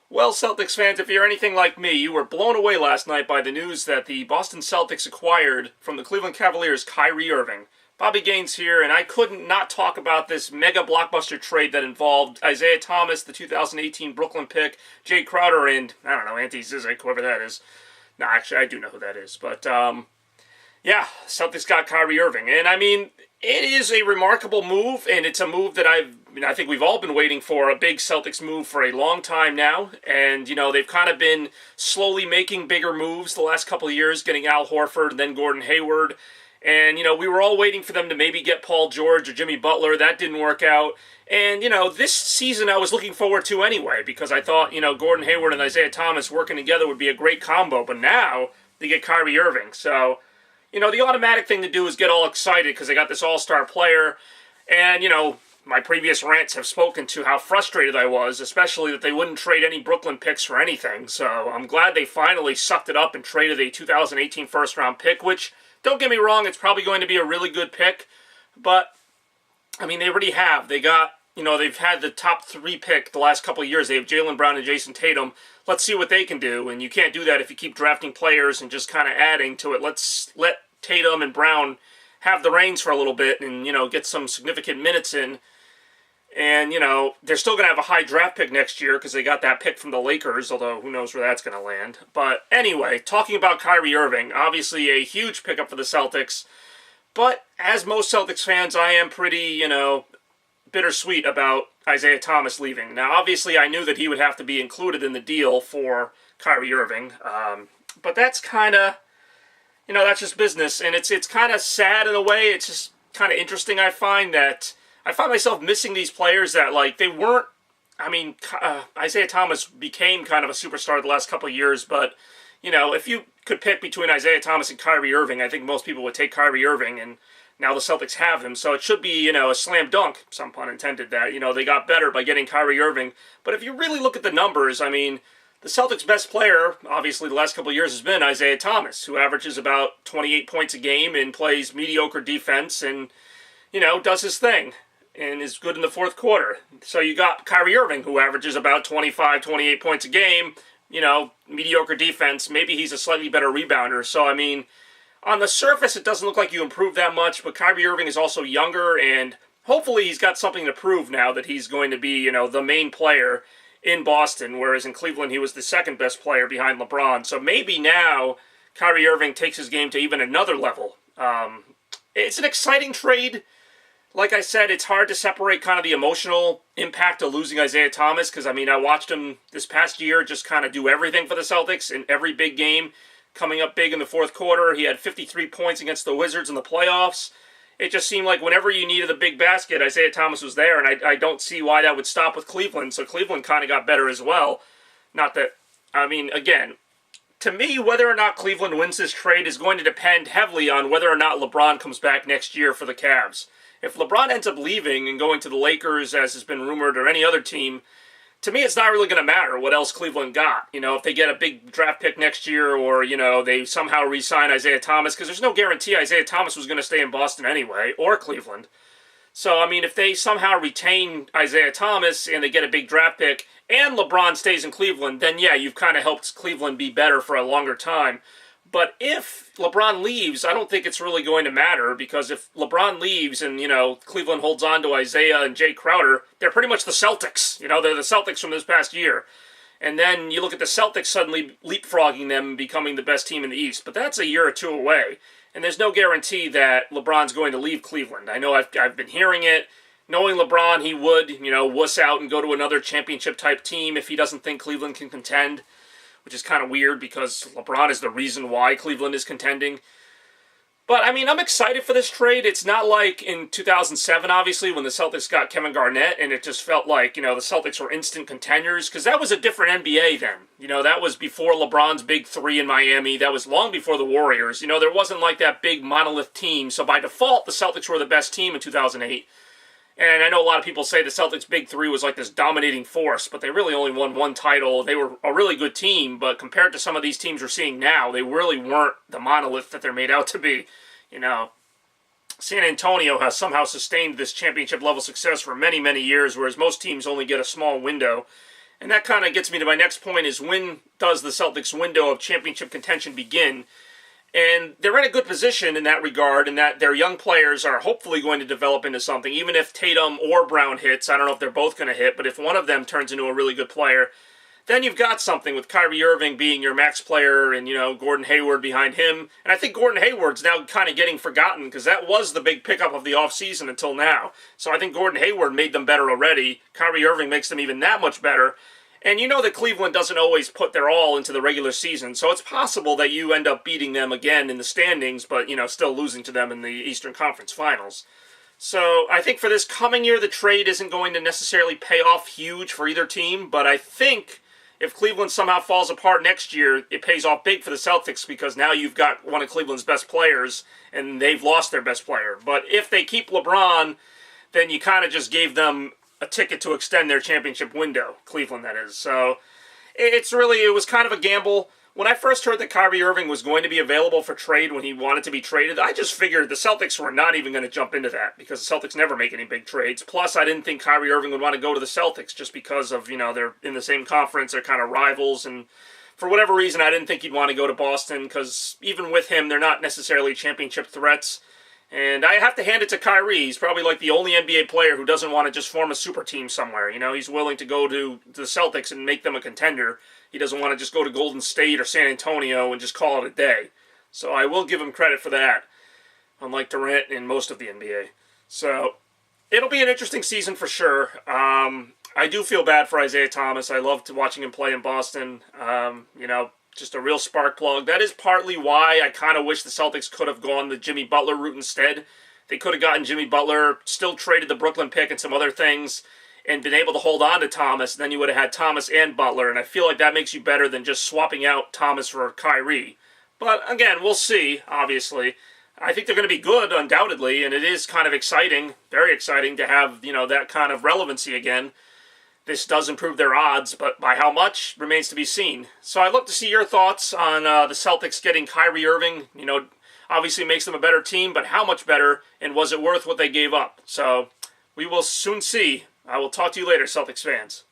Well, Celtics fans, if you're anything like me, you were blown away last night by the news that the Boston Celtics acquired from the Cleveland Cavaliers Kyrie Irving. Bobby Gaines here, and I couldn't not talk about this mega blockbuster trade that involved Isaiah Thomas, the 2018 Brooklyn pick, Jay Crowder, and, I don't know, Ante Zizic, whoever that is. No, actually, I do know who that is. But, yeah, Celtics got Kyrie Irving. And, I mean, it is a remarkable move, and it's a move that I think we've all been waiting for, a big Celtics move for a long time now. And, they've kind of been slowly making bigger moves the last couple of years, getting Al Horford and then Gordon Hayward. And, we were all waiting for them to maybe get Paul George or Jimmy Butler. That didn't work out. And, this season I was looking forward to anyway because I thought, Gordon Hayward and Isaiah Thomas working together would be a great combo. But now they get Kyrie Irving. So, the automatic thing to do is get all excited because they got this all-star player. And, my previous rants have spoken to how frustrated I was, especially that they wouldn't trade any Brooklyn picks for anything. So I'm glad they finally sucked it up and traded a 2018 first-round pick, which, don't get me wrong, it's probably going to be a really good pick. But, I mean, they already have. They got, they've had the top 3 pick the last couple of years. They have Jaylen Brown and Jason Tatum. Let's see what they can do. And you can't do that if you keep drafting players and just kind of adding to it. Let's let Tatum and Brown have the reins for a little bit and, get some significant minutes in. And, they're still going to have a high draft pick next year because they got that pick from the Lakers, although who knows where that's going to land. But anyway, talking about Kyrie Irving, obviously a huge pickup for the Celtics. But as most Celtics fans, I am pretty, bittersweet about Isaiah Thomas leaving. Now, obviously, I knew that he would have to be included in the deal for Kyrie Irving. But that's kind of, that's just business. And it's kind of sad in a way. It's just kind of interesting, I find myself missing these players that, they weren't, Isaiah Thomas became kind of a superstar the last couple of years, but, if you could pick between Isaiah Thomas and Kyrie Irving, I think most people would take Kyrie Irving, and now the Celtics have him, so it should be, a slam dunk, some pun intended, that, they got better by getting Kyrie Irving. But if you really look at the numbers, the Celtics' best player, obviously, the last couple of years has been Isaiah Thomas, who averages about 28 points a game and plays mediocre defense and, does his thing and is good in the fourth quarter. So you got Kyrie Irving, who averages about 25, 28 points a game, mediocre defense. Maybe he's a slightly better rebounder. So, on the surface, it doesn't look like you improved that much, but Kyrie Irving is also younger, and hopefully he's got something to prove now that he's going to be, the main player in Boston, whereas in Cleveland he was the second best player behind LeBron. So maybe now Kyrie Irving takes his game to even another level. It's an exciting trade. Like I said, it's hard to separate kind of the emotional impact of losing Isaiah Thomas because, I watched him this past year just kind of do everything for the Celtics in every big game, coming up big in the fourth quarter. He had 53 points against the Wizards in the playoffs. It just seemed like whenever you needed a big basket, Isaiah Thomas was there, and I don't see why that would stop with Cleveland. So Cleveland kind of got better as well. Not that, again, to me, whether or not Cleveland wins this trade is going to depend heavily on whether or not LeBron comes back next year for the Cavs. If LeBron ends up leaving and going to the Lakers, as has been rumored, or any other team, to me it's not really going to matter what else Cleveland got. If they get a big draft pick next year or, they somehow re-sign Isaiah Thomas, because there's no guarantee Isaiah Thomas was going to stay in Boston anyway, or Cleveland. So, if they somehow retain Isaiah Thomas and they get a big draft pick and LeBron stays in Cleveland, then yeah, you've kind of helped Cleveland be better for a longer time. But if LeBron leaves, I don't think it's really going to matter because if LeBron leaves and, Cleveland holds on to Isaiah and Jay Crowder, they're pretty much the Celtics. They're the Celtics from this past year. And then you look at the Celtics suddenly leapfrogging them and becoming the best team in the East. But that's a year or two away. And there's no guarantee that LeBron's going to leave Cleveland. I know I've been hearing it. Knowing LeBron, he would, wuss out and go to another championship-type team if he doesn't think Cleveland can contend, which is kind of weird because LeBron is the reason why Cleveland is contending. But, I'm excited for this trade. It's not like in 2007, obviously, when the Celtics got Kevin Garnett, and it just felt like, the Celtics were instant contenders, because that was a different NBA then. That was before LeBron's big 3 in Miami. That was long before the Warriors. There wasn't like that big monolith team. So by default, the Celtics were the best team in 2008. And I know a lot of people say the Celtics' big 3 was like this dominating force, but they really only won one title. They were a really good team, but compared to some of these teams we're seeing now, they really weren't the monolith that they're made out to be. San Antonio has somehow sustained this championship-level success for many, many years, whereas most teams only get a small window. And that kind of gets me to my next point is when does the Celtics' window of championship contention begin? And they're in a good position in that regard, in that their young players are hopefully going to develop into something. Even if Tatum or Brown hits, I don't know if they're both going to hit, but if one of them turns into a really good player, then you've got something with Kyrie Irving being your max player and, Gordon Hayward behind him. And I think Gordon Hayward's now kind of getting forgotten because that was the big pickup of the offseason until now. So I think Gordon Hayward made them better already. Kyrie Irving makes them even that much better. And you know that Cleveland doesn't always put their all into the regular season, so it's possible that you end up beating them again in the standings, but, still losing to them in the Eastern Conference Finals. So I think for this coming year, the trade isn't going to necessarily pay off huge for either team, but I think if Cleveland somehow falls apart next year, it pays off big for the Celtics because now you've got one of Cleveland's best players, and they've lost their best player. But if they keep LeBron, then you kind of just gave them a ticket to extend their championship window, Cleveland that is. So it was kind of a gamble. When I first heard that Kyrie Irving was going to be available for trade when he wanted to be traded, I just figured the Celtics were not even going to jump into that because the Celtics never make any big trades. Plus, I didn't think Kyrie Irving would want to go to the Celtics just because of, they're in the same conference, they're kind of rivals, and for whatever reason, I didn't think he'd want to go to Boston because even with him, they're not necessarily championship threats. And I have to hand it to Kyrie. He's probably like the only NBA player who doesn't want to just form a super team somewhere. He's willing to go to the Celtics and make them a contender. He doesn't want to just go to Golden State or San Antonio and just call it a day. So I will give him credit for that, unlike Durant and most of the NBA. So it'll be an interesting season for sure. I do feel bad for Isaiah Thomas. I loved watching him play in Boston. Just a real spark plug. That is partly why I kind of wish the Celtics could have gone the Jimmy Butler route instead. They could have gotten Jimmy Butler, still traded the Brooklyn pick and some other things, and been able to hold on to Thomas. Then you would have had Thomas and Butler, and I feel like that makes you better than just swapping out Thomas for Kyrie. But again, we'll see, obviously. I think they're going to be good, undoubtedly, and it is kind of exciting, very exciting to have, that kind of relevancy again. This does improve their odds, but by how much remains to be seen. So I'd love to see your thoughts on the Celtics getting Kyrie Irving. Obviously makes them a better team, but how much better, and was it worth what they gave up? So we will soon see. I will talk to you later, Celtics fans.